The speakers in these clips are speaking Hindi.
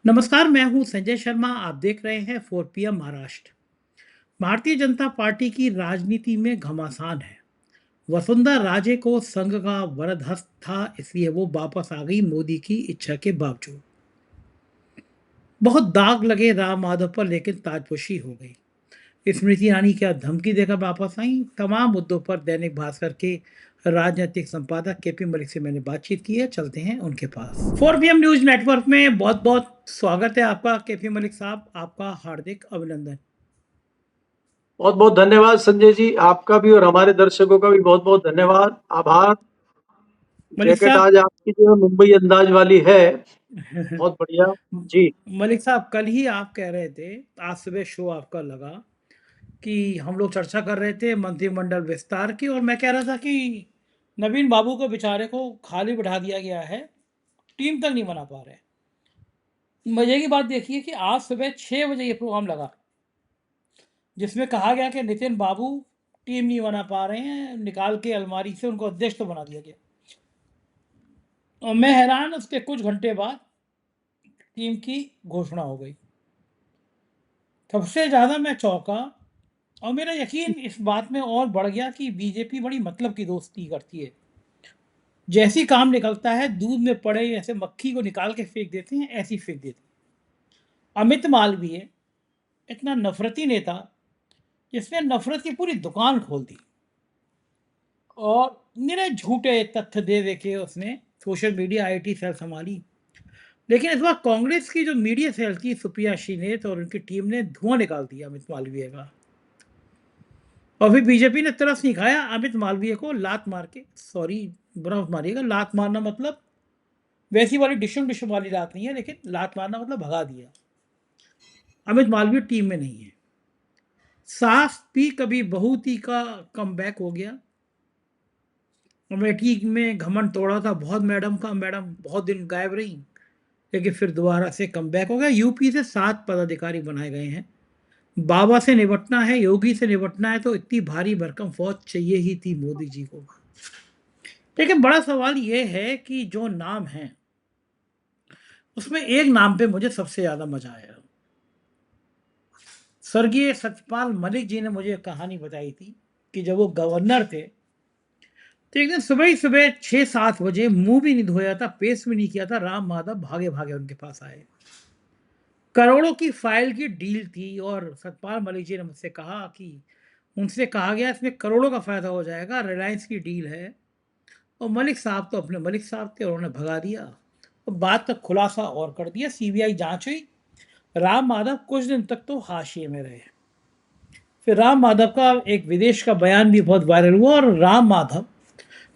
नमस्कार, मैं हूं संजय शर्मा। आप देख रहे हैं 4 PM महाराष्ट्र। भारतीय जनता पार्टी की राजनीति में घमासान है। वसुंधरा राजे को संघ का वरदहस्त था, इसलिए वो वापस आ गई मोदी की इच्छा के बावजूद। बहुत दाग लगे राम माधव पर, लेकिन ताजपोशी हो गई। स्मृति ईरानी क्या धमकी देकर वापस आई? तमाम मुद्दों पर दैनिक भास्कर के राजनीतिक संपादक केपी मलिक से मैंने बातचीत की है। चलते हैं उनके पास। 4 PM न्यूज नेटवर्क में बहुत बहुत स्वागत है आपका केपी मलिक साहब। आपका हार्दिक अभिनंदन। बहुत बहुत धन्यवाद संजय जी, आपका भी और हमारे दर्शकों का भी बहुत बहुत धन्यवाद, आभार। मलिक जैकेट साहब। आज आपकी जो है मुंबई अंदाज वाली है, बहुत बढ़िया जी। मलिक साहब, कल ही आप कह रहे थे, आज सुबह शो आपका लगा कि हम लोग चर्चा कर रहे थे मंत्रिमंडल विस्तार की, और मैं कह रहा था कि नवीन बाबू को बेचारे को खाली बिठा दिया गया है, टीम तक नहीं बना पा रहे। मजे की बात देखिए कि आज सुबह 6 बजे ये प्रोग्राम लगा, जिसमें कहा गया कि नितिन बाबू टीम नहीं बना पा रहे हैं, निकाल के अलमारी से उनको अध्यक्ष तो बना दिया गया। और मैं हैरान, उसके कुछ घंटे बाद टीम की घोषणा हो गई। सबसे ज़्यादा मैं चौंका, और मेरा यकीन इस बात में और बढ़ गया कि बीजेपी बड़ी मतलब की दोस्ती करती है। जैसी काम निकलता है, दूध में पड़े ऐसे मक्खी को निकाल के फेंक देते हैं, ऐसी फेंक देते हैं। अमित मालवीय इतना नफरती नेता, जिसने नफरत की पूरी दुकान खोल दी, और मेरे झूठे तथ्य दे दे के उसने सोशल मीडिया आईटी सेल संभाली। लेकिन इस बार कांग्रेस की जो मीडिया सेल थी, सुप्रिया श्रीनेत और उनकी टीम ने धुआं निकाल दिया अमित मालवीय का। और फिर बीजेपी ने तरस नहीं खाया, अमित मालवीय को लात मार के, सॉरी बुरा मत मारिएगा, लात मारना मतलब वैसी वाली डिशुम डिशुम वाली लात नहीं है, लेकिन लात मारना मतलब भगा दिया। अमित मालवीय टीम में नहीं है। सास भी कभी बहू थी का कमबैक हो गया। अमेठी में घमंड तोड़ा था बहुत मैडम का, मैडम बहुत दिन गायब रही, लेकिन फिर दोबारा से कमबैक हो गया। यूपी से 7 पदाधिकारी बनाए गए हैं। बाबा से निपटना है, योगी से निपटना है, तो इतनी भारी भरकम फौज चाहिए ही थी मोदी जी को। लेकिन बड़ा सवाल यह है कि जो नाम है, उसमें एक नाम पे मुझे सबसे ज्यादा मजा आया। स्वर्गीय सत्यपाल मलिक जी ने मुझे कहानी बताई थी कि जब वो गवर्नर थे, तो एक दिन सुबह ही सुबह 6-7 बजे, मुंह भी नहीं धोया था, पेस्ट भी नहीं किया था, राम माधव भागे भागे उनके पास आए। करोड़ों की फाइल की डील थी, और सतपाल मलिक जी ने मुझसे कहा कि उनसे कहा गया इसमें करोड़ों का फायदा हो जाएगा, रिलायंस की डील है। और मलिक साहब तो अपने मलिक साहब थे, उन्होंने भगा दिया और बात का खुलासा और कर दिया। सीबीआई जांच हुई। राम माधव कुछ दिन तक तो हाशिए में रहे। फिर राम माधव का एक विदेश का बयान भी बहुत वायरल हुआ, और राम माधव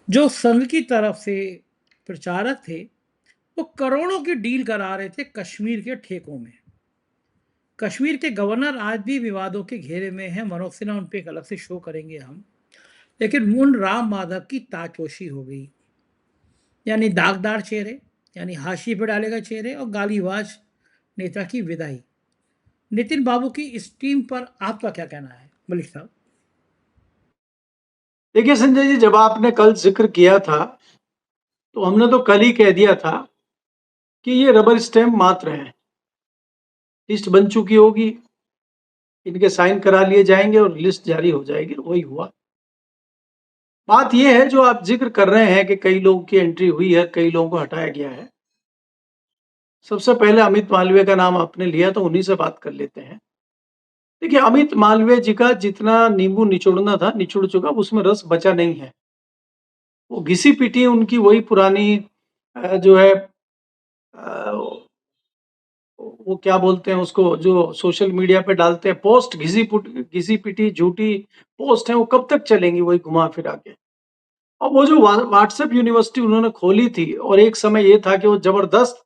जो संघ की तरफ से प्रचारक थे, वो करोड़ों की डील करा रहे थे कश्मीर के ठेकों में। कश्मीर के गवर्नर आज भी विवादों के घेरे में हैं। मनोज सिन्हा उन पर एक अलग से शो करेंगे हम। लेकिन उन राम माधव की ताजपोशी हो गई, यानी दागदार चेहरे, यानी हाशिए पर डाले गए चेहरे, और गालीबाज नेता की विदाई। नितिन बाबू की इस टीम पर आपका क्या कहना है मलिक साहब? देखिए संजय जी, जब आपने कल जिक्र किया था, तो हमने तो कल ही कह दिया था कि ये रबर स्टैंप मात्र है। लिस्ट बन चुकी होगी, इनके साइन करा लिए जाएंगे और लिस्ट जारी हो जाएगी। वही हुआ। बात यह है जो आप जिक्र कर रहे हैं कि कई लोगों की एंट्री हुई है, कई लोगों को हटाया गया है। सबसे पहले अमित मालवीय का नाम आपने लिया, तो उन्हीं से बात कर लेते हैं। देखिए, अमित मालवीय जी का जितना नींबू निचोड़ना था निचोड़ चुका, उसमें रस बचा नहीं है। वो घिसी पिटी उनकी वही पुरानी जो है, वो क्या बोलते हैं उसको, जो सोशल मीडिया पे डालते हैं पोस्ट, घिसी पिटी झूठी पोस्ट है, वो कब तक चलेंगी वही घुमा फिरा के। और वो जो व्हाट्सएप यूनिवर्सिटी उन्होंने खोली थी, और एक समय ये था कि वो जबरदस्त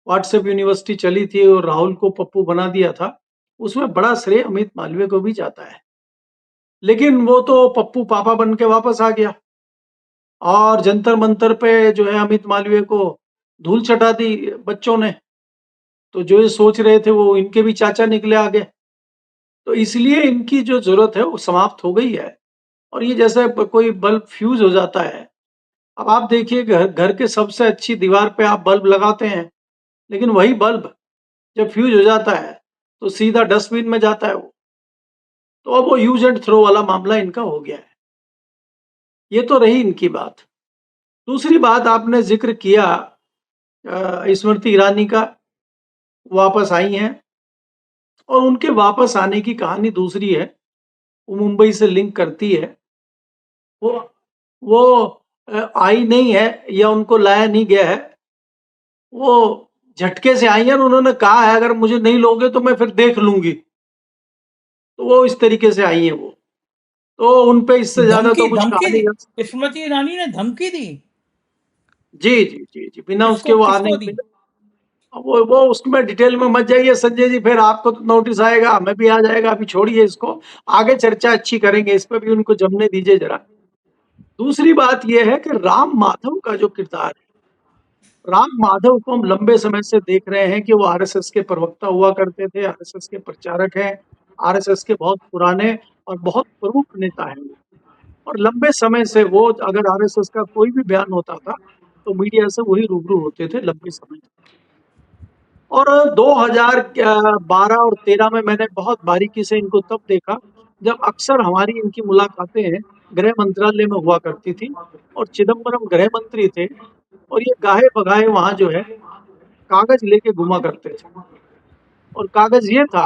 व्हाट्सएप यूनिवर्सिटी चली थी और राहुल को पप्पू बना दिया था, उसमें बड़ा श्रेय अमित मालवीय को भी जाता है। लेकिन वो तो पप्पू पापा बन के वापस आ गया, और जंतर मंतर पे जो है अमित मालवीय को धूल चटा दी बच्चों ने। तो जो ये सोच रहे थे वो इनके भी चाचा निकले आगे। तो इसलिए इनकी जो जरूरत है वो समाप्त हो गई है। और ये जैसे कोई बल्ब फ्यूज हो जाता है। अब आप देखिए, घर घर के सबसे अच्छी दीवार पे आप बल्ब लगाते हैं, लेकिन वही बल्ब जब फ्यूज हो जाता है तो सीधा डस्टबिन में जाता है वो। तो अब वो यूज एंड थ्रो वाला मामला इनका हो गया है। ये तो रही इनकी बात। दूसरी बात आपने जिक्र किया स्मृति ईरानी का, वापस आई हैं और उनके वापस आने की कहानी दूसरी है। वो मुंबई से लिंक करती है। वो वो आई नहीं है या उनको लाया नहीं गया है। वो झटके से आई है और उन्होंने कहा है अगर मुझे नहीं लोगे तो मैं फिर देख लूंगी। तो वो इस तरीके से आई है वो। तो उन पे इससे ज्यादा तो धमकी कुछ कहा धमकी नहीं जा सकता। दी स्मृति ईरानी ने, धमकी दी। जी जी जी जी, बिना उसके किसको वो आने किसको दी? बिना वो उसमें डिटेल में मत जाइए संजय जी, फिर आपको तो नोटिस आएगा, हमें भी आ जाएगा। अभी छोड़िए इसको, आगे चर्चा अच्छी करेंगे इस पे भी, उनको जमने दीजिए जरा। दूसरी बात यह है कि राम माधव का जो किरदार है, राम माधव को हम लंबे समय से देख रहे हैं कि वो आरएसएस के प्रवक्ता हुआ करते थे, आरएसएस के प्रचारक हैं, आरएसएस के बहुत पुराने और बहुत प्रमुख नेता हैं वो। और लंबे समय से वो, अगर आरएसएस का कोई भी बयान होता था तो मीडिया से वही रूबरू होते थे लंबे समय तक। और 2012 और 13 में मैंने बहुत बारीकी से इनको तब देखा जब अक्सर हमारी इनकी मुलाकातें गृह मंत्रालय में हुआ करती थी और चिदम्बरम गृह मंत्री थे और ये गाहे बगाए वहां जो है कागज लेके घुमा करते थे। और कागज ये था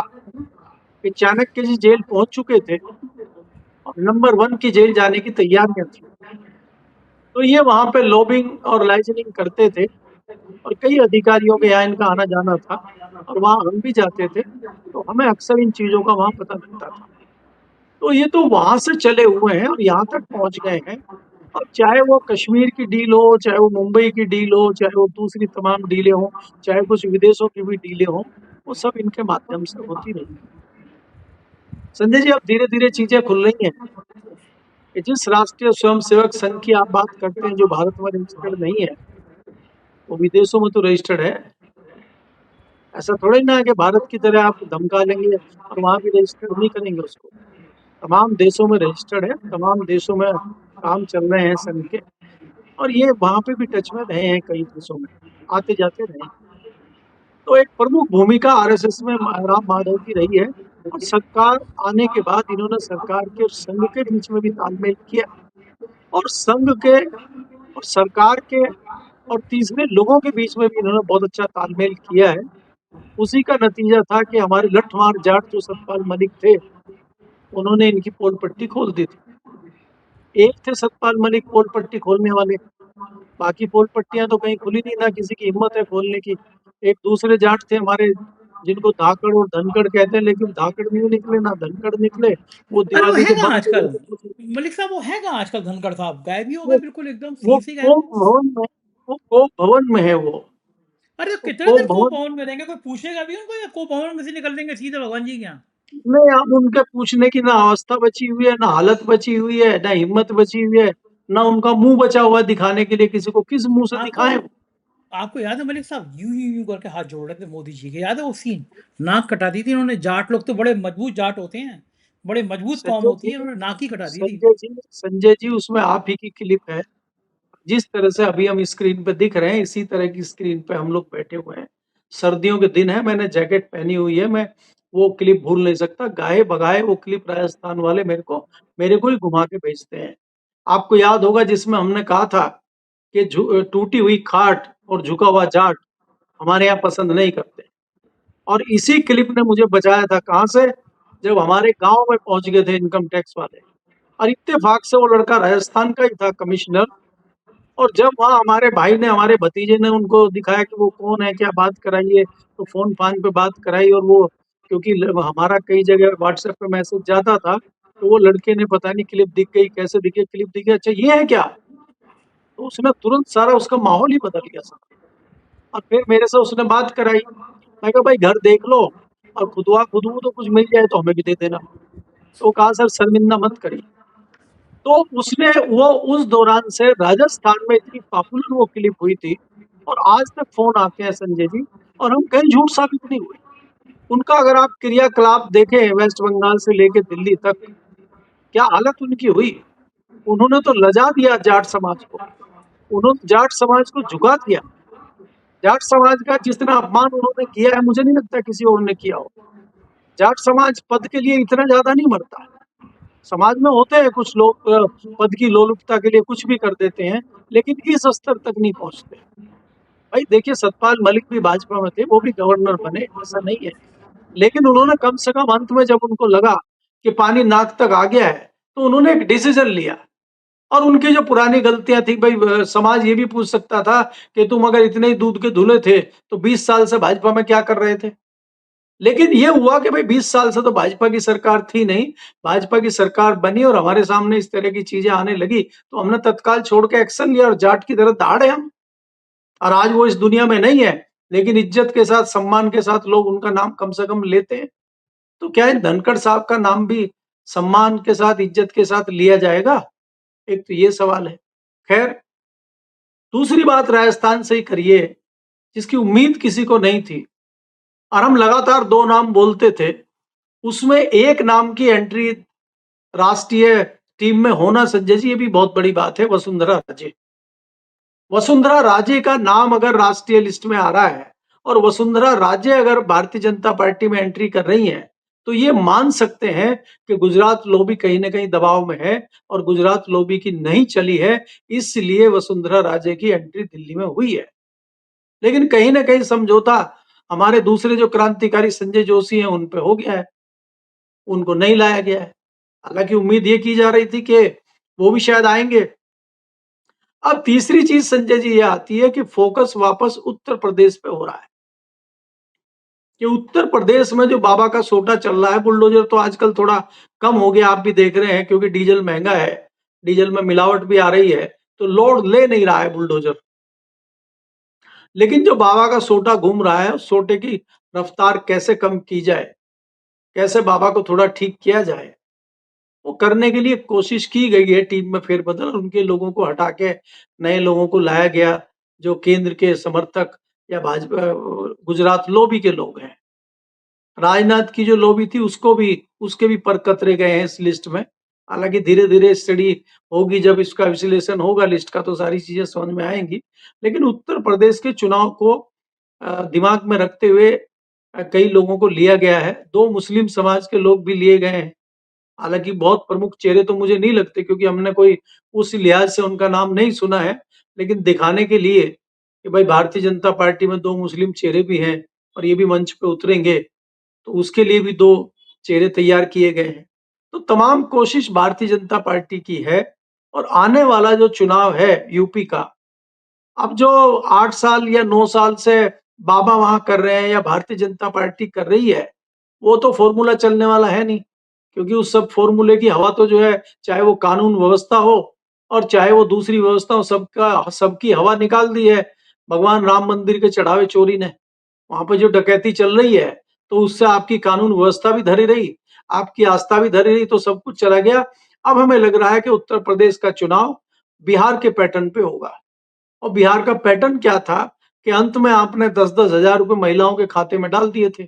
कि चाणक्य जी जेल पहुंच चुके थे और नंबर 1 की जेल जाने की तैयारियां थी। तो ये वहां पे लॉबिंग और लाइजनिंग करते थे और कई अधिकारियों के यहाँ इनका आना जाना था और वहां हम भी जाते थे, तो हमें अक्सर इन चीजों का वहां पता लगता था। तो ये तो वहां से चले हुए हैं और यहाँ तक पहुंच गए हैं। अब चाहे वो कश्मीर की डील हो, चाहे वो मुंबई की डील हो, चाहे वो दूसरी तमाम डीलें हो, चाहे कुछ विदेशों की भी डीलें हो, वो सब इनके माध्यम से होती रही। संजय जी, अब धीरे धीरे चीजें खुल रही हैं कि जिस राष्ट्रीय स्वयंसेवक संघ की आप बात करते हैं जो भारत में रजिस्टर्ड नहीं है, वो विदेशों में तो रजिस्टर्ड है। ऐसा थोड़ा ही ना है कि भारत की तरह आप धमका लेंगे और वहां भी रजिस्टर्ड नहीं करेंगे उसको। तमाम देशों में रजिस्टर्ड है, तमाम देशों में काम चल रहे हैं संघ के। और ये वहां पे भी टच में रहे हैं, कई देशों में आते जाते रहे हैं। तो एक प्रमुख भूमिका आरएसएस में राम माधव की रही है। और सरकार आने के बाद इन्होंने सरकार के और संघ के बीच में भी तालमेल किया और संघ के और सरकार के और तीसरे लोगों के बीच में भी इन्होंने बहुत अच्छा तालमेल किया है। उसी का नतीजा था कि हमारे लठमार जाट जो सतपाल मलिक थे, उन्होंने इनकी पोल पट्टी खोल दी थी। एक थे सतपाल मलिक पोल पट्टी खोलने वाले, बाकी पोल पट्टियां तो कहीं खुली नहीं, ना किसी की हिम्मत है खोलने की। एक दूसरे जाट थे हमारे जिनको धाकड़ और धनखड़ कहते हैं, लेकिन धाकड़ नहीं निकले ना धनखड़ निकले। वो अरे वो दिवाली है के कहाँ बाद आजकल? मलिक साहब वो है कहाँ आजकल? धनखड़ साहब गायब ही हो गए, वो बिल्कुल एकदम वो सी से गायब कोप हो। भवन में वो कोप भवन में है वो। अरे तो वो कितने कोप देर को भवन भवन में रहेंगे? कोई पूछेगा भी उनको, या को भवन में से निकल देंगे सीधे भगवान जी के यहाँ? में अब उनके पूछने की ना अवस्था बची हुई है, ना हालत बची हुई है, ना हिम्मत बची हुई है, ना उनका मुंह बचा हुआ है दिखाने के लिए किसी को। किस मुंह से आपको दिखाएं वो? आपको याद है मलिक साहब यूं करके हाथ जोड़ रहे थे मोदी जी के? याद है वो सीन? नाक कटा दी थी उन्होंने। जाट लोग तो बड़े मजबूत जाट होते हैं, बड़े मजबूत कौम संजय होती जी, है, उन्होंने नाक ही कटा दी थी। संजय जी उसमें आप ही की क्लिप है। जिस तरह से अभी हम स्क्रीन पे दिख रहे हैं, इसी तरह की स्क्रीन पे हम लोग बैठे हुए हैं। सर्दियों के दिन है, मैंने जैकेट पहनी हुई है। मैं वो क्लिप भूल नहीं सकता। गाए बगाए वो क्लिप राजस्थान वाले मेरे को ही घुमा के भेजते हैं। आपको याद होगा जिसमें हमने कहा था कि टूटी हुई खाट और झुका हुआ जाट हमारे यहाँ पसंद नहीं करते। और इसी क्लिप ने मुझे बचाया था कहाँ से? जब हमारे गांव में पहुंच गए थे इनकम टैक्स वाले, और इत्तेफाक से वो लड़का राजस्थान का ही था, कमिश्नर। और जब वहाँ हमारे भाई ने, हमारे भतीजे ने उनको दिखाया कि वो कौन है, क्या बात कराइए, तो फोन फान पे बात कराई। और वो, क्योंकि हमारा कई जगह व्हाट्सएप पे मैसेज जाता था, तो वो लड़के ने पता नहीं क्लिप दिख गई, कैसे दिखे क्लिप दिखे, अच्छा ये है क्या? तो उसने तुरंत सारा उसका माहौल ही बदल गया सारा। और फिर मेरे से उसने बात कराई। मैं कहा भाई घर देख लो और खुदवा खुदबू तो कुछ मिल जाए तो हमें भी दे देना। तो कहा सर शर्मिंदा मत करिए। तो उसने वो उस दौरान से राजस्थान में इतनी पॉपुलर वो क्लिप हुई थी। और आज तक फोन आते हैं संजय जी, और हम कहीं झूठ साबित नहीं हुए। उनका अगर आप क्रियाकलाप देखें वेस्ट बंगाल से लेके दिल्ली तक, क्या हालत उनकी हुई। उन्होंने तो लजा दिया जाट समाज को, उन्होंने जाट समाज को झुका दिया। जाट समाज का जितना अपमान उन्होंने किया है, मुझे नहीं लगता किसी और ने किया हो। जाट समाज पद के लिए इतना ज्यादा नहीं मरता। समाज में होते हैं कुछ लोग पद की लोलुपता के लिए कुछ भी कर देते हैं, लेकिन इस स्तर तक नहीं पहुंचते। भाई देखिए, सतपाल मलिक भी भाजपा में थे, वो भी गवर्नर बने, ऐसा नहीं है। लेकिन उन्होंने कम से कम अंत में जब उनको लगा कि पानी नाक तक आ गया है, तो उन्होंने एक डिसीजन लिया। और उनकी जो पुरानी गलतियां थी भाई, समाज ये भी पूछ सकता था कि तुम अगर इतने ही दूध के धुले थे तो 20 साल से भाजपा में क्या कर रहे थे। लेकिन ये हुआ कि भाई 20 साल से तो भाजपा की सरकार थी नहीं, भाजपा की सरकार बनी और हमारे सामने इस तरह की चीजें आने लगी, तो हमने तत्काल छोड़ के एक्शन लिया और जाट की तरह दहाड़े हम। और आज वो इस दुनिया में नहीं है, लेकिन इज्जत के साथ, सम्मान के साथ लोग उनका नाम कम से कम लेते हैं। तो क्या इन धनखड़ साहब का नाम भी सम्मान के साथ, इज्जत के साथ लिया जाएगा? एक तो ये सवाल है। खैर, दूसरी बात राजस्थान से ही करिए, जिसकी उम्मीद किसी को नहीं थी, और हम लगातार 2 नाम बोलते थे। उसमें एक नाम की एंट्री राष्ट्रीय टीम में होना, संजय जी, ये भी बहुत बड़ी बात है, वसुंधरा राजे। वसुंधरा राजे का नाम अगर राष्ट्रीय लिस्ट में आ रहा है और वसुंधरा राजे अगर भारतीय जनता पार्टी में एंट्री कर रही हैं, तो ये मान सकते हैं कि गुजरात लॉबी कहीं न कहीं दबाव में है और गुजरात लॉबी की नहीं चली है, इसलिए वसुंधरा राजे की एंट्री दिल्ली में हुई है। लेकिन कहीं न कहीं समझौता हमारे दूसरे जो क्रांतिकारी संजय जोशी हैं, उन पे हो गया है, उनको नहीं लाया गया है। हालाँकि उम्मीद ये की जा रही थी कि वो भी शायद आएँगे। अब तीसरी चीज़ संजय जी ये आती है कि फ़ोकस वापस उत्तर प्रदेश पे हो रहा है, कि उत्तर प्रदेश में जो बाबा का सोटा चल रहा है, बुलडोज़र तो आजकल थोड़ा कम हो गया, आप भी देख रहे हैं, क्योंकि डीज़ल महँगा है, डीज़ल में मिलावट भी आ रही है, तो लोड ले नहीं रहा है बुलडोज़र। लेकिन जो बाबा का सोटा घूम रहा है, उस सोटे की रफ्तार कैसे कम की जाए, कैसे बाबा को थोड़ा ठीक किया जाए, वो करने के लिए कोशिश की गई है टीम में फेरबदल, और उनके लोगों को हटा के नए लोगों को लाया गया, जो केंद्र के समर्थक या भाजपा गुजरात लॉबी के लोग हैं। राजनाथ की जो लॉबी थी उसको भी, उसके भी पर कतरे गए हैं इस लिस्ट में। हालाँकि धीरे-धीरे स्टडी होगी, जब इसका विश्लेषण होगा लिस्ट का, तो सारी चीज़ें समझ में आएँगी। लेकिन उत्तर प्रदेश के चुनाव को दिमाग में रखते हुए कई लोगों को लिया गया है। 2 मुस्लिम समाज के लोग भी लिए गए हैं। हालाँकि बहुत प्रमुख चेहरे तो मुझे नहीं लगते, क्योंकि हमने कोई उस लिहाज से उनका नाम नहीं सुना है। लेकिन दिखाने के लिए कि भाई भारतीय जनता पार्टी में 2 मुस्लिम चेहरे भी हैं और ये भी मंच पे उतरेंगे, तो उसके लिए भी 2 चेहरे तैयार किए गए हैं। तो तमाम कोशिश भारतीय जनता पार्टी की है, और आने वाला जो चुनाव है यूपी का, अब जो 8 साल या 9 साल से बाबा वहाँ कर रहे हैं या भारतीय जनता पार्टी कर रही है, वो तो फ़ॉर्मूला चलने वाला है नहीं। क्योंकि उस सब फ़ॉर्मूले की हवा तो जो है, चाहे वो कानून व्यवस्था हो और चाहे वो दूसरी व्यवस्था हो, सबका सबकी हवा निकाल दी है भगवान राम मंदिर के चढ़ावे चोरी ने। वहाँ पे जो डकैती चल रही है, तो उससे आपकी कानून व्यवस्था भी धरी रही, आपकी आस्था भी धरी रही, तो सब कुछ चला गया। अब हमें लग रहा है कि उत्तर प्रदेश का चुनाव बिहार के पैटर्न पे होगा। और बिहार का पैटर्न क्या था कि अंत में आपने 10-10 हज़ार रुपए महिलाओं के खाते में डाल दिए थे।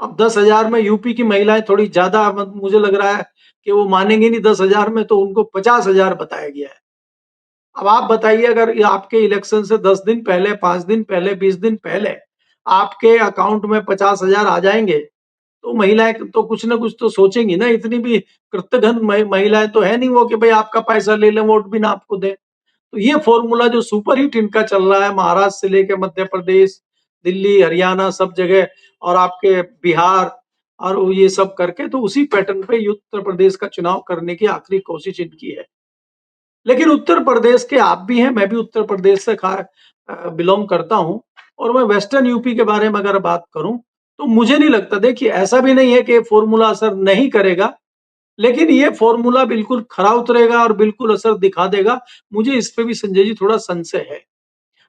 अब 10,000 में यूपी की महिलाएँ थोड़ी ज़्यादा, मुझे लग रहा है कि वो मानेंगी नहीं 10,000 में, तो उनको 50,000 बताया गया है। अब आप बताइए, अगर ये आपके इलेक्शन से 10 दिन पहले, 5 दिन पहले, 20 दिन पहले आपके अकाउंट में 50,000 आ जाएँगे, तो महिलाएँ तो कुछ न कुछ तो सोचेंगी ना। इतनी भी कृतघ्न महिलाएँ तो है नहीं वो कि भई आपका पैसा ले लें, वोट भी ना आपको दें। तो ये फ़ॉर्मूला जो सुपर हिट इनका चल रहा है, महाराष्ट्र से लेके मध्य प्रदेश, दिल्ली, हरियाणा, सब जगह, और आपके बिहार, और वो ये सब करके, तो उसी पैटर्न पे ये उत्तर प्रदेश का चुनाव करने की आखिरी कोशिश इनकी है। लेकिन उत्तर प्रदेश के आप भी हैं, मैं भी उत्तर प्रदेश से बिलॉन्ग करता हूँ, और मैं वेस्टर्न यूपी के बारे में अगर बात करूँ, तो मुझे नहीं लगता, देखिए ऐसा भी नहीं है कि ये फ़ॉर्मूला असर नहीं करेगा, लेकिन ये फ़ॉर्मूला बिल्कुल खरा उतरेगा और बिल्कुल असर दिखा देगा। मुझे इस पे भी संजय जी थोड़ा संशय है।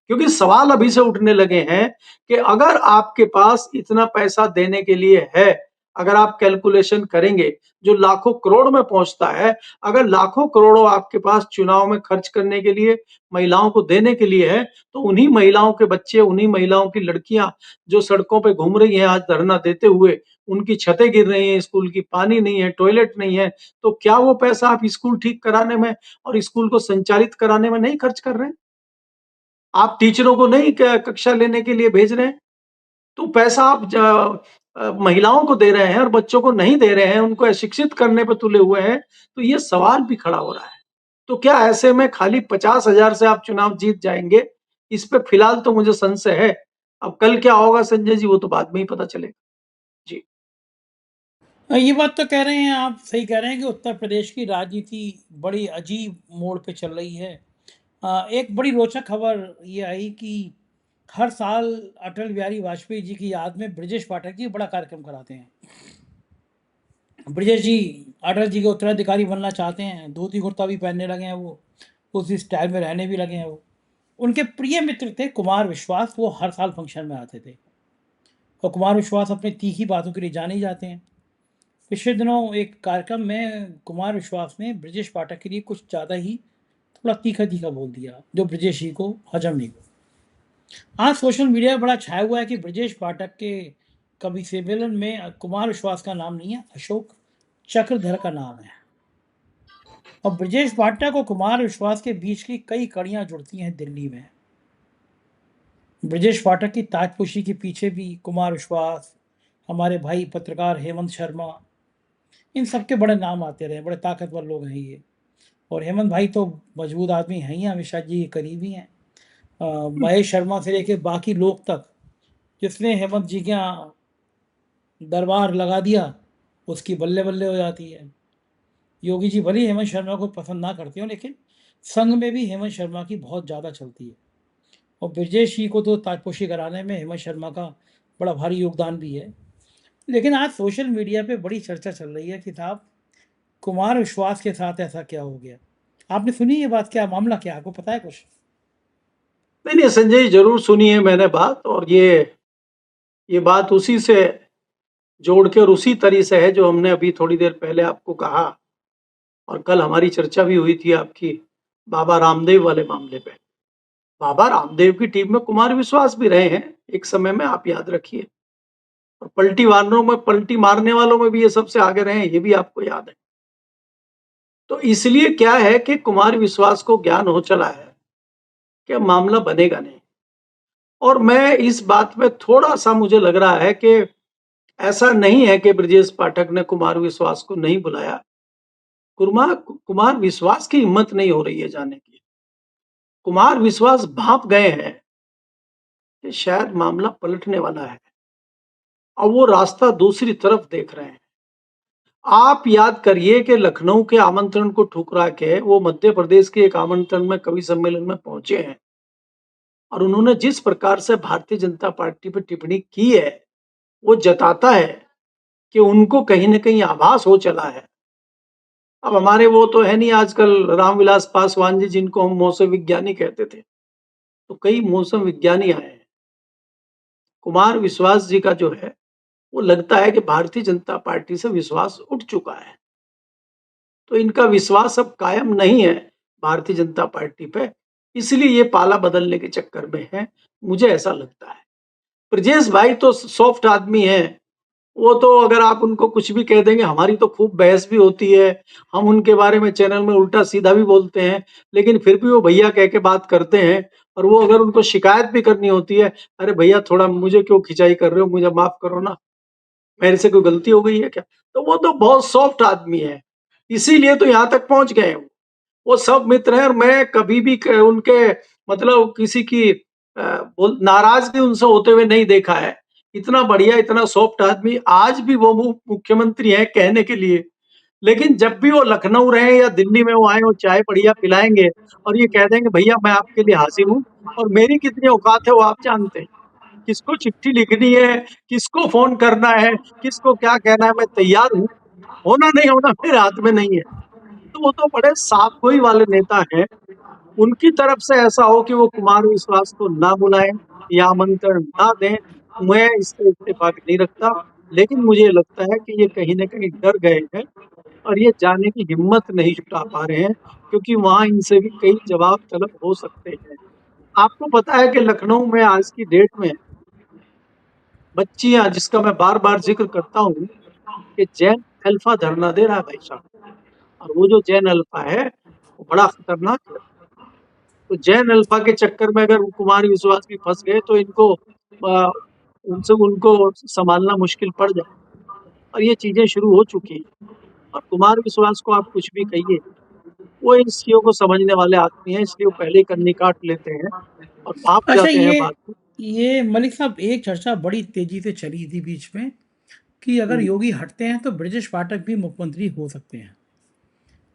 क्योंकि सवाल अभी से उठने लगे हैं कि अगर आपके पास इतना पैसा देने के लिए है, अगर आप कैलकुलेशन करेंगे, जो लाखों करोड़ में पहुँचता है, अगर लाखों करोड़ों आपके पास चुनाव में खर्च करने के लिए, महिलाओं को देने के लिए है, तो उन्हीं महिलाओं के बच्चे, उन्हीं महिलाओं की लड़कियाँ जो सड़कों पे घूम रही हैं आज धरना देते हुए, उनकी छतें गिर रही हैं, स्कूल की पानी नहीं है, टॉयलेट नहीं है, तो क्या वो पैसा आप स्कूल ठीक कराने में और स्कूल को संचालित कराने में नहीं खर्च कर रहे हैं? आप टीचरों को नहीं कक्षा लेने के लिए भेज रहे हैं, तो पैसा आप महिलाओं को दे रहे हैं और बच्चों को नहीं दे रहे हैं, उनको अशिक्षित करने पे तुले हुए हैं, तो ये सवाल भी खड़ा हो रहा है। तो क्या ऐसे में खाली 50,000 से आप चुनाव जीत जाएँगे? इस पे फिलहाल तो मुझे संशय है। अब कल क्या होगा संजय जी, वो तो बाद में ही पता चलेगा। जी। ये बात तो कह रहे हैं आप, सही कह रहे हैं कि उत्तर प्रदेश की राजनीति बड़ी अजीब मोड़ पे चल रही है। एक बड़ी रोचक खबर ये आई कि हर साल अटल बिहारी वाजपेयी जी की याद में ब्रजेश पाठक जी बड़ा कार्यक्रम कराते हैं। ब्रजेश जी अटल जी के उत्तराधिकारी बनना चाहते हैं, धोती कुर्ता भी पहनने लगे हैं वो, उसी स्टाइल में रहने भी लगे हैं वो। उनके प्रिय मित्र थे कुमार विश्वास, वो हर साल फंक्शन में आते थे और कुमार विश्वास अपनी तीखी बातों के लिए जाने ही जाते हैं। पिछले दिनों एक कार्यक्रम में कुमार विश्वास ने ब्रजेश पाठक के लिए कुछ ज़्यादा ही थोड़ा तीखा-तीखा बोल दिया, जो ब्रजेश जी को हजम नहीं हुआ। आज सोशल मीडिया पे बड़ा छाया हुआ है कि ब्रजेश पाठक के कवि सम्मेलन में कुमार विश्वास का नाम नहीं है, अशोक चक्रधर का नाम है। और ब्रजेश पाठक और कुमार विश्वास के बीच की कई कड़ियाँ जुड़ती हैं दिल्ली में। ब्रजेश पाठक की ताजपोशी के पीछे भी कुमार विश्वास, हमारे भाई पत्रकार हेमंत शर्मा, इन सबके बड़े नाम आते रहे, बड़े ताकतवर लोग हैं ये। और हेमंत भाई तो मजबूत आदमी हैं ही, अमित शाह जी के करीबी हैं। महेश शर्मा से लेके बाकी लोग तक, जिसने हेमंत जी के यहाँ दरबार लगा दिया, उसकी बल्ले-बल्ले हो जाती है। योगी जी भले ही हेमंत शर्मा को पसंद ना करते हों, लेकिन संघ में भी हेमंत शर्मा की बहुत ज़्यादा चलती है। और ब्रजेश जी को तो ताजपोशी कराने में हेमंत शर्मा का बड़ा भारी योगदान भी है। लेकिन आज सोशल मीडिया पे बड़ी चर्चा चल रही है कि साहब कुमार विश्वास के साथ ऐसा क्या हो गया? आपने सुनी ये बात? क्या मामला क्या है? आपको पता है कुछ? नहीं, नहीं संजय जी, ज़रूर सुनी है मैंने बात, और ये बात उसी से जोड़ के और उसी तरी से है जो हमने अभी थोड़ी देर पहले आपको कहा, और कल हमारी चर्चा भी हुई थी आपकी बाबा रामदेव वाले मामले पे। बाबा रामदेव की टीम में कुमार विश्वास भी रहे हैं एक समय में, आप याद रखिए। और पलटी मारने वालों में भी ये सबसे आगे रहे हैं, ये भी आपको याद है। तो इसलिए क्या है कि कुमार विश्वास को ज्ञान हो चला है कि मामला बनेगा नहीं। और मैं इस बात में थोड़ा-सा मुझे लग रहा है कि ऐसा नहीं है कि ब्रजेश पाठक ने कुमार विश्वास को नहीं बुलाया। कुमार विश्वास की हिम्मत नहीं हो रही है जाने की। कुमार विश्वास भाँप गए हैं कि शायद मामला पलटने वाला है, और वो रास्ता दूसरी तरफ देख रहे हैं। आप याद करिए कि लखनऊ के आमंत्रण को ठुकरा के वो मध्य प्रदेश के एक आमंत्रण में, कवि सम्मेलन में पहुंचे हैं, और उन्होंने जिस प्रकार से भारतीय जनता पार्टी पर टिप्पणी की है, वो जताता है कि उनको कहीं न कहीं आभास हो चला है। अब हमारे वो तो है नहीं आजकल रामविलास पासवान जी, जिनको हम मौसम विज्ञानी कहते थे, तो कई मौसम विज्ञानी आए हैं। कुमार विश्वास जी का जो है, वो लगता है कि भारतीय जनता पार्टी से विश्वास उठ चुका है। तो इनका विश्वास अब कायम नहीं है भारतीय जनता पार्टी पे, इसलिए ये पाला बदलने के चक्कर में है, मुझे ऐसा लगता है। ब्रजेश भाई तो सॉफ्ट आदमी हैं, वो तो अगर आप उनको कुछ भी कह देंगे, हमारी तो खूब बहस भी होती है, हम उनके बारे में चैनल में उल्टा-सीधा भी बोलते हैं, लेकिन फिर भी वो भैया कह के बात करते हैं। और वो अगर उनको शिकायत भी करनी होती है, "अरे भैया थोड़ा मुझे क्यों खिंचाई कर रहे हो? मुझे माफ करो ना, मेरे से कोई गलती हो गई है क्या?" तो वो तो बहुत सॉफ्ट आदमी है, इसीलिए तो यहाँ तक पहुँच गए हैं वो। वो सब मित्र हैं, और मैं कभी भी उनके मतलब किसी की नाराजगी उनसे होते हुए नहीं देखा है। इतना बढ़िया, इतना सॉफ्ट आदमी, आज भी वो मुख्यमंत्री हैं कहने के लिए, लेकिन जब भी वो लखनऊ रहे या दिल्ली में वो आए, वो चाय बढ़िया पिलाएंगे और ये कह देंगे भैया मैं आपके लिए हाजिर हूँ, और मेरी कितनी औकात है वो आप जानते हैं। किसको चिट्ठी लिखनी है, किसको फोन करना है, किसको क्या कहना है, मैं तैयार हूँ। होना नहीं होना मेरे हाथ में नहीं है। तो वो तो बड़े साफ-गोई वाले नेता हैं। उनकी तरफ से ऐसा हो कि वो कुमार विश्वास को ना बुलाएँ या आमंत्रण ना दें, मैं इससे इत्तेफ़ाक नहीं रखता। लेकिन मुझे लगता है कि ये कहीं न कहीं डर गए हैं, और ये जाने की हिम्मत नहीं जुटा पा रहे हैं, क्योंकि वहाँ इनसे भी कई जवाब तलब हो सकते हैं। आपको पता है कि लखनऊ में आज की डेट में बच्चियाँ, जिसका मैं बार-बार ज़िक्र करता हूँ, कि जैन अल्फ़ा धरना दे रहा है भाई साहब, और वो जो जैन अल्फ़ा है, वो बड़ा खतरनाक है। तो जैन अल्फा के चक्कर में अगर कुमार विश्वास भी फंस गए तो इनको उनसे उनको संभालना मुश्किल पड़ जाए, और ये चीजें शुरू हो चुकी हैं। और कुमार विश्वास को आप कुछ भी कहिए, वो इन चीजों को समझने वाले आदमी हैं, इसलिए वो पहले ही कन्नी काट लेते हैं और भाप अच्छा, जाते हैं बाद में। ये मलिक साहब, एक चर्चा बड़ी तेजी से चली थी बीच में कि अगर हम्म। योगी हटते हैं तो ब्रजेश पाठक भी मुख्यमंत्री हो सकते हैं।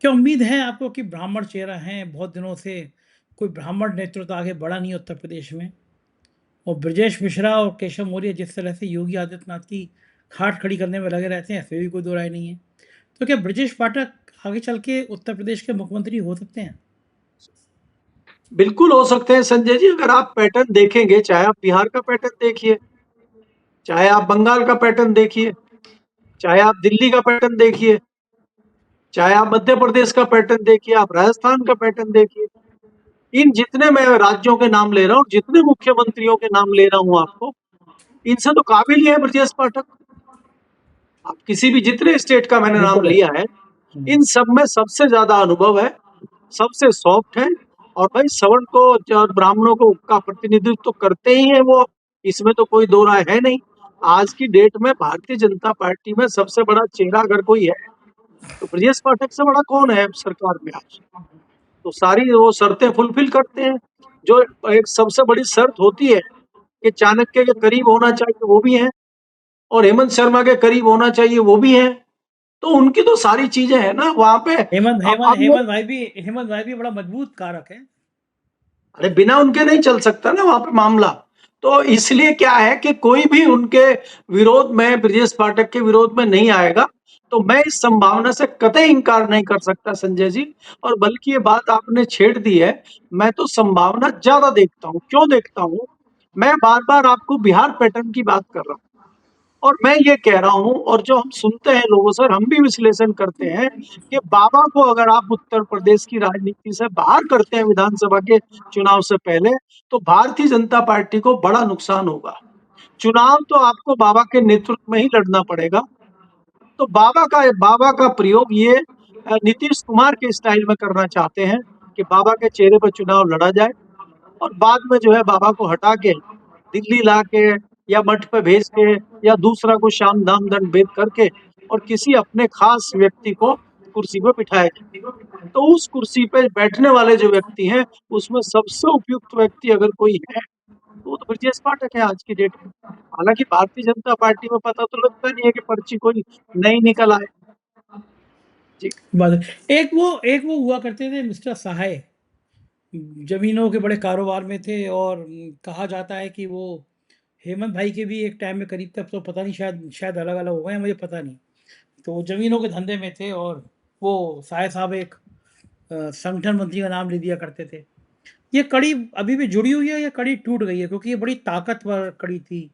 क्या उम्मीद है आपको कि ब्राह्मण चेहरा है, बहुत दिनों से कोई ब्राह्मण नेतृत्व आगे बढ़ा नहीं उत्तर प्रदेश में, और ब्रजेश मिश्रा और केशव मौर्य जिस तरह से योगी आदित्यनाथ की खाट खड़ी करने में लगे रहते हैं, ऐसे भी कोई दो राय नहीं है। तो क्या ब्रजेश पाठक आगे चल के उत्तर प्रदेश के मुख्यमंत्री हो सकते हैं? बिल्कुल हो सकते हैं संजय जी, अगर आप पैटर्न देखेंगे, चाहे आप बिहार का पैटर्न देखिए, चाहे आप बंगाल का पैटर्न देखिए, चाहे आप दिल्ली का पैटर्न देखिए, चाहे आप मध्य प्रदेश का पैटर्न देखिए, आप राजस्थान का पैटर्न देखिए, इन जितने मैं राज्यों के नाम ले रहा हूँ, जितने मुख्यमंत्रियों के नाम ले रहा हूँ आपको, इनसे तो काबिल ही है ब्रजेश पाठक। आप किसी भी जितने स्टेट का मैंने नाम बिल्कुल है। लिया है, इन सब में सबसे ज्यादा अनुभव है, सबसे सॉफ्ट है, और भाई सवर्ण को और ब्राह्मणों को का प्रतिनिधित्व तो करते ही है वो, इसमें तो कोई दो राय है नहीं। आज की डेट में भारतीय जनता पार्टी में सबसे बड़ा चेहरा अगर कोई है तो ब्रजेश पाठक से बड़ा कौन है सरकार में आज। तो सारी वो शर्तें फुलफिल करते हैं, जो एक सबसे बड़ी शर्त होती है कि चाणक्य के करीब होना चाहिए वो भी है, और हेमंत शर्मा के करीब होना चाहिए वो भी है। तो उनकी तो सारी चीजें हैं ना वहां पे। हेमंत अब हेमंत अब वो, हेमंत भाई भी बड़ा मजबूत कारक है। अरे बिना उनके नहीं चल सकता ना वहां पे मामला। तो इसलिए क्या है कि कोई भी उनके विरोध में, ब्रजेश पाठक के विरोध में नहीं आएगा। तो मैं इस संभावना से कतई इंकार नहीं कर सकता संजय जी। और बल्कि ये बात आपने छेड़ दी है, मैं तो संभावना ज्यादा देखता हूँ। क्यों देखता हूँ? मैं बार बार आपको बिहार पैटर्न की बात कर रहा हूँ, और मैं ये कह रहा हूँ, और जो हम सुनते हैं लोगों से, और हम भी विश्लेषण करते हैं कि बाबा को अगर आप उत्तर प्रदेश की राजनीति से बाहर करते हैं विधानसभा के चुनाव से पहले, तो भारतीय जनता पार्टी को बड़ा नुकसान होगा। चुनाव तो आपको बाबा के नेतृत्व में ही लड़ना पड़ेगा। तो बाबा का प्रयोग ये नीतीश कुमार के स्टाइल में करना चाहते हैं कि बाबा के चेहरे पर चुनाव लड़ा जाए, और बाद में जो है बाबा को हटा के दिल्ली ला के या मठ पे भेज के या दूसरा को शाम दाम दंड भेद करके और किसी अपने खास व्यक्ति को कुर्सी पे बिठाया जाए। तो उस कुर्सी पे बैठने वाले जो व्यक्ति हैं, उसमें सबसे उपयुक्त व्यक्ति अगर कोई है तो वो तो ब्रजेश पाठक है आज की डेट में। हालांकि भारतीय जनता पार्टी में पता तो लगता नहीं है कि पर्ची कोई नई निकल आए। जी। बात एक वो हुआ करते थे मिस्टर सहाय, जमीनों के बड़े कारोबार में थे, और कहा जाता है कि वो हेमंत भाई के भी एक टाइम में करीब तक, तो पता नहीं, शायद शायद अलग अलग हो गए हैं, मुझे पता नहीं। तो वो जमीनों के धंधे में थे, और वो साय साहब एक संगठन मंत्री का नाम ले दिया करते थे। ये कड़ी अभी भी जुड़ी हुई है, ये कड़ी टूट गई है? क्योंकि ये बड़ी ताकतवर कड़ी थी,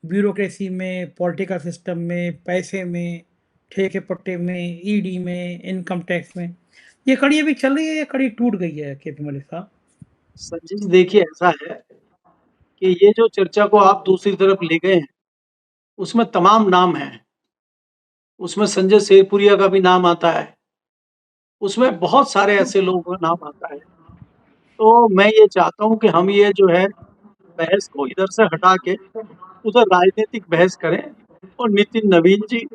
ब्यूरोक्रेसी में, पॉलिटिकल सिस्टम में, पैसे में, ठेके पट्टे में, ईडी में, इनकम टैक्स में। ये कड़ी अभी चल रही है, ये कड़ी टूट गई है केपी मलिक साहब? संजय जी देखिए, ऐसा है कि ये जो चर्चा को आप दूसरी तरफ ले गए हैं, उसमें तमाम नाम हैं। उसमें संजय शेरपुरिया का भी नाम आता है, उसमें बहुत सारे ऐसे लोगों का नाम आता है। तो मैं ये चाहता हूँ कि हम ये जो है बहस को इधर से हटा के उधर राजनीतिक बहस करें, और नितिन नवीन जी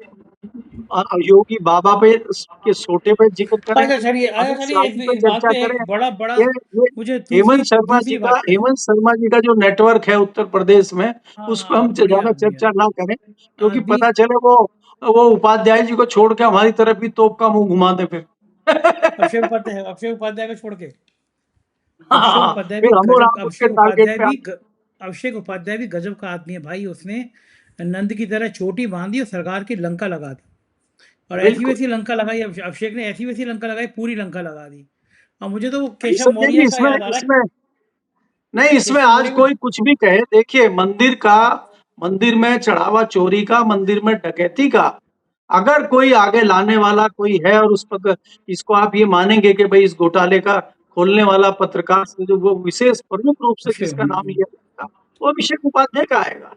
और योगी बाबा पे के सोटे पे जिक्र करें, अमित शाह जी पे इस बात चर्चा पे करें। एक बड़ा बड़ा ये मुझे हेमंत दूसरी शर्मा जी दूसरी का बात करें। हेमंत शर्मा जी का जो नेटवर्क है उत्तर प्रदेश में, हाँ उस पर हाँ, हम बढ़िया ज्यादा आदमी है। चर्चा ना करें, क्योंकि दी पता चले वो उपाध्याय जी को छोड़ के हमारी तरफ भी तोप का मुंह घुमा दे फिर। अभिषेक उपाध्याय को छोड़ के, अभिषेक हाँ, उपाध्याय भी फिर हम और गजब आप उसके टारगेट पे अभिषेक उपाध्याय भी गजब का आदमी है भाई। उसने नंद की तरह चोटी बांधी और सरकार की लंका लगा दी, और ऐसी बिल्कुल। वैसी लंका लगाई। अभिषेक ने ऐसी वैसी लंका लगाई, पूरी लंका लगा दी। और मुझे तो वो नहीं केशव संजय मौर्य जी, का इसमें याद आ रहा है। इसमें नहीं, इसमें केशव आज मौर्य कोई को कुछ भी कहे, देखिए मंदिर में चढ़ावा चोरी का, मंदिर में डकैती का, अगर कोई आगे लाने वाला कोई है, और उस पर इसको आप ये मानेंगे कि भाई इस घोटाले का खोलने वाला पत्रकार से जो वो विशेष प्रमुख रूप से अभिषेक जिसका नाम लिया जाएगा, वो अभिषेक उपाध्याय का आएगा।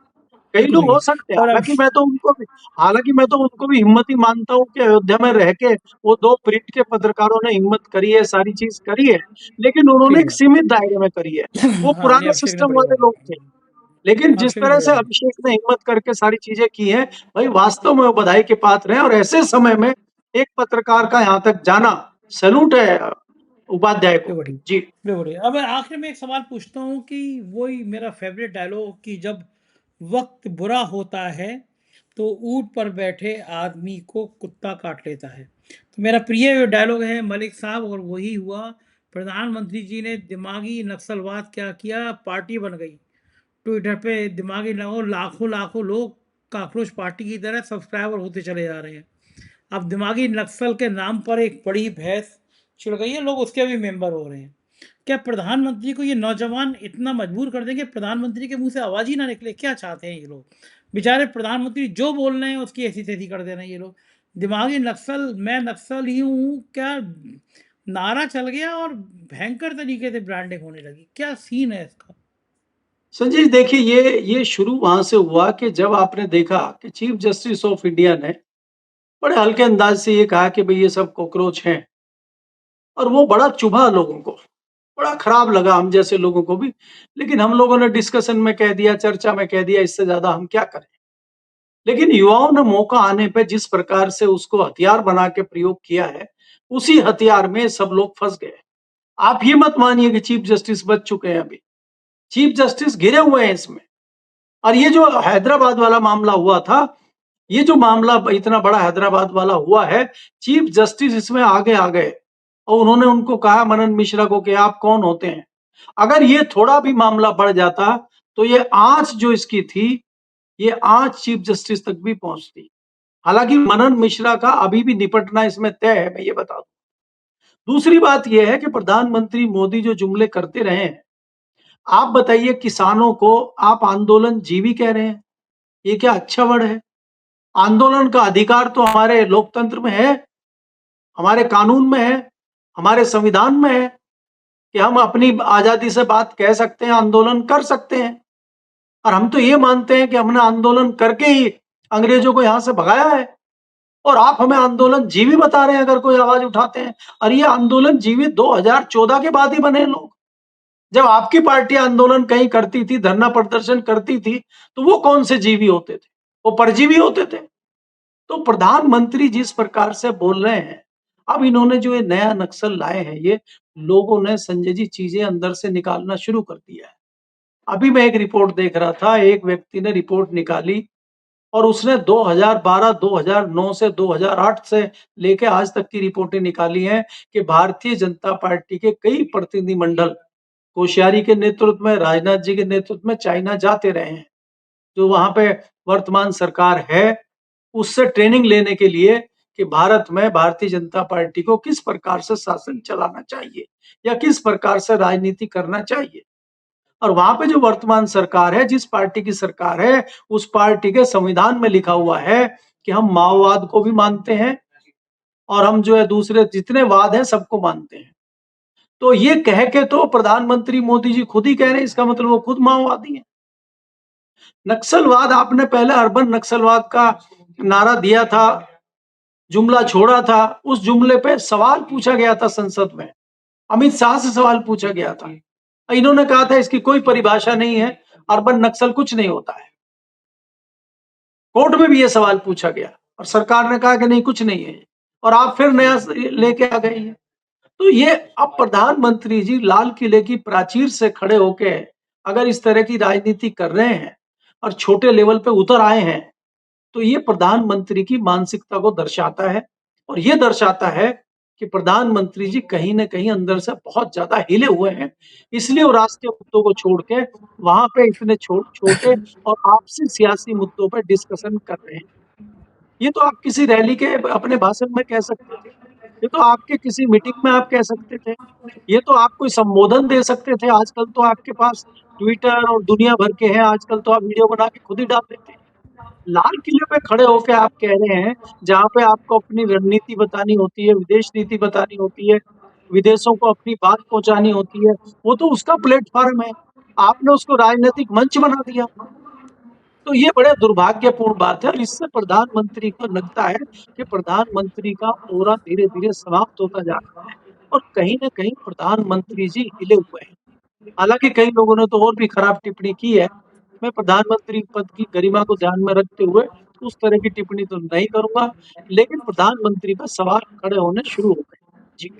कई बिल्कुल लोग सही हो है। सकते हैं, और अब हालाँकि मैं तो उनको भी हिम्मत ही मानता हूँ कि अयोध्या में रह के वो 2 प्रिंट के पत्रकारों ने हिम्मत करी है, सारी चीज़ करी है, लेकिन उन्होंने ठीक एक है। सीमित दायरे में करी है। वो हाँ, नहीं पुराने अभिषेक ने सिस्टम बढ़िया वाले लोग थे। बोला। लेकिन जिस अभिषेक ने तरह बढ़िया से बोला। अभिषेक ने हिम्मत करके सारी चीज़ें की हैं, भाई वास्तव में वो बधाई के पात्र हैं और ऐसे समय में एक पत्रकार का यहाँ तक जाना सैल्यूट है उपाध्याय को। बिल्कुल ठीक, जी। बिल्कुल ठीक। अब मैं आखिर में एक सवाल पूछता हूँ कि वही मेरा फेवरेट डायलॉग कि जब वक्त बुरा होता है तो ऊँट पर बैठे आदमी को कुत्ता काट लेता है। तो मेरा प्रिय डायलॉग है मलिक साहब, और वही हुआ। प्रधानमंत्री जी ने दिमागी नक्सलवाद क्या किया, पार्टी बन गई। ट्विटर पे दिमागी लाखों लाखों लोग कॉकरोच पार्टी की तरह सब्सक्राइबर होते चले जा रहे हैं। अब दिमागी नक्सल के नाम पर एक बड़ी भैंस छिड़ गई है, लोग उसके भी मेंबर हो रहे हैं। क्या प्रधानमंत्री को ये नौजवान इतना मजबूर कर देंगे, प्रधानमंत्री के मुंह से आवाज ही ना निकले? क्या चाहते हैं ये लोग? बेचारे प्रधानमंत्री जो बोल रहे हैं उसकी ऐसी तैसी कर दे रहे हैं ये लोग। दिमागी नक्सल, मैं नक्सल ही हूँ क्या नारा चल गया और भयंकर तरीके से ब्रांडिंग होने लगी। क्या सीन है इसका? संजय जी देखिए ये शुरू वहाँ से हुआ कि जब आपने देखा कि चीफ जस्टिस ऑफ इंडिया ने बड़े हल्के अंदाज से ये कहा कि भई ये सब कॉकरोच हैं और वो बड़ा चुभा लोगों को, बड़ा खराब लगा हम जैसे लोगों को भी। लेकिन हम लोगों ने डिस्कशन में कह दिया, चर्चा में कह दिया, इससे ज़्यादा हम क्या करें? लेकिन युवाओं ने मौका आने पे जिस प्रकार से उसको हथियार बना के प्रयोग किया है, उसी हथियार में सब लोग फँस गए। आप ये मत मानिए कि चीफ जस्टिस बच चुके हैं अभी। चीफ जस्टिस घिरे हुए हैं इसमें। और ये जो हैदराबाद वाला मामला हुआ था, ये जो मामला इतना बड़ा हैदराबाद वाला हुआ है, चीफ जस्टिस इसमें आगे आ गए और उन्होंने उनको कहा मनन मिश्रा को कि आप कौन होते हैं? अगर ये थोड़ा भी मामला बढ़ जाता, तो ये आँच जो इसकी थी, ये आँच चीफ जस्टिस तक भी पहुँचती। हालाँकि मनन मिश्रा का अभी भी निपटना इसमें तय है, मैं ये बता दूँ। दूसरी बात ये है कि प्रधानमंत्री मोदी जो जुमले करते रहे हैं, आप बताइए किसानों को आप आंदोलनजीवी कह रहे हैं, ये क्या अच्छा वर्ड है? आंदोलन का अधिकार तो हमारे लोकतंत्र में है, हमारे कानून में है, हमारे संविधान में है कि हम अपनी आज़ादी से बात कह सकते हैं, आंदोलन कर सकते हैं। और हम तो ये मानते हैं कि हमने आंदोलन करके ही अंग्रेजों को यहाँ से भगाया है और आप हमें आंदोलनजीवी बता रहे हैं अगर कोई आवाज़ उठाते हैं। और ये आंदोलनजीवी 2014 के बाद ही बने हैं लोग। जब आपकी पार्टी आंदोलन कहीं करती थी, धरना प्रदर्शन करती थी, तो वो कौन से जीवी होते थे? वो परजीवी होते थे। तो प्रधानमंत्री जिस प्रकार से बोल रहे हैं, अब इन्होंने जो ये नया नक्सल लाए हैं, ये लोगों ने संजय जी चीज़ें अंदर से निकालना शुरू कर दिया है। अभी मैं एक रिपोर्ट देख रहा था, एक व्यक्ति ने रिपोर्ट निकाली और उसने 2012, 2009 से 2008 से लेके आज तक की रिपोर्टें निकाली हैं कि भारतीय जनता पार्टी के कई प्रतिनिधिमंडल कोश्यारी के नेतृत्व में, राजनाथ जी के नेतृत्व में चाइना जाते रहे हैं। जो वहाँ पे वर्तमान सरकार है, उससे ट्रेनिंग लेने के लिए कि भारत में भारतीय जनता पार्टी को किस प्रकार से शासन चलाना चाहिए या किस प्रकार से राजनीति करना चाहिए। और वहाँ पे जो वर्तमान सरकार है, जिस पार्टी की सरकार है, उस पार्टी के संविधान में लिखा हुआ है कि हम माओवाद को भी मानते हैं और हम जो है दूसरे जितने वाद हैं सबको मानते हैं। तो ये कह के तो प्रधानमंत्री मोदी जी खुद ही कह रहे हैं, इसका मतलब वो खुद माओवादी हैं। नक्सलवाद आपने पहले अर्बन नक्सलवाद का नारा दिया था, जुमला छोड़ा था, उस जुमले पे सवाल पूछा गया था संसद में। अमित शाह से सवाल पूछा गया था। इन्होंने कहा था इसकी कोई परिभाषा नहीं है, अर्बन नक्सल कुछ नहीं होता है। कोर्ट में भी ये सवाल पूछा गया और सरकार ने कहा कि नहीं कुछ नहीं है और आप फिर नया लेके आ गए हैं। तो ये अब प्रधानमंत्री जी लाल किले की प्राचीर से खड़े होके अगर इस तरह की राजनीति कर रहे हैं और छोटे लेवल पे उतर आए हैं, तो ये प्रधानमंत्री की मानसिकता को दर्शाता है और ये दर्शाता है कि प्रधानमंत्री जी कहीं न कहीं अंदर से बहुत ज़्यादा हिले हुए हैं। इसलिए वो राष्ट्रीय मुद्दों को छोड़ के वहाँ पे इतने छोटे और आपसी सियासी मुद्दों पे डिस्कशन कर रहे हैं। ये तो आप किसी रैली के अपने भाषण में कह सकते थे। ये तो आपके किसी मीटिंग में आप कह सकते थे। ये तो आप कोई संबोधन दे सकते थे। आजकल तो आपके पास ट्विटर और दुनिया भर के हैं, आजकल तो आप वीडियो बना के खुद ही डाल देते हैं। लाल किले पे खड़े होके आप कह रहे हैं, जहाँ पे आपको अपनी रणनीति बतानी होती है, विदेश नीति बतानी होती है, विदेशों को अपनी बात पहुँचानी होती है, वो तो उसका प्लेटफ़ॉर्म है। आपने उसको राजनैतिक मंच बना दिया। तो ये बड़े दुर्भाग्यपूर्ण बात है और इससे प्रधानमंत्री को लगता है कि प्रधानमंत्री का ऑरा धीरे-धीरे समाप्त होता जा रहा है और कहीं न कहीं प्रधानमंत्री जी हिले हुए हैं। हालाँकि कई लोगों ने तो और भी खराब टिप्पणी की है। मैं प्रधानमंत्री पद की गरिमा को ध्यान में रखते हुए उस तरह की टिप्पणी तो नहीं करूँगा, लेकिन प्रधानमंत्री पर सवाल खड़े होने शुरू हो गए। जी।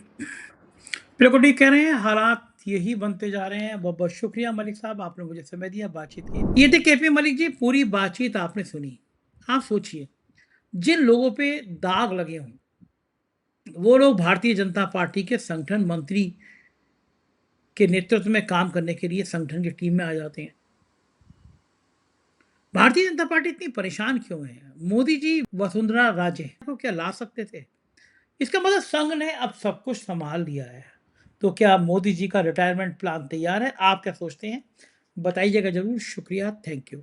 बिल्कुल ठीक कह रहे हैं, हालात यही बनते जा रहे हैं। बहुत-बहुत शुक्रिया मलिक साहब, आपने मुझे समय दिया, बातचीत की। ये थे केपी मलिक जी, पूरी बातचीत आपने सुनी। आप सोचिए, जिन लोगों पे दाग लगे हों, वो लोग भारतीय जनता पार्टी के संगठन मंत्री के नेतृत्व में काम करने के लिए संगठन की टीम में आ जाते हैं। भारतीय जनता पार्टी इतनी परेशान क्यों है? मोदी जी वसुंधरा राजे को क्या ला सकते थे? इसका मतलब संघ ने अब सब कुछ संभाल लिया है। तो क्या मोदी जी का रिटायरमेंट प्लान तैयार है? आप क्या सोचते हैं? बताइएगा ज़रूर। शुक्रिया, थैंक यू।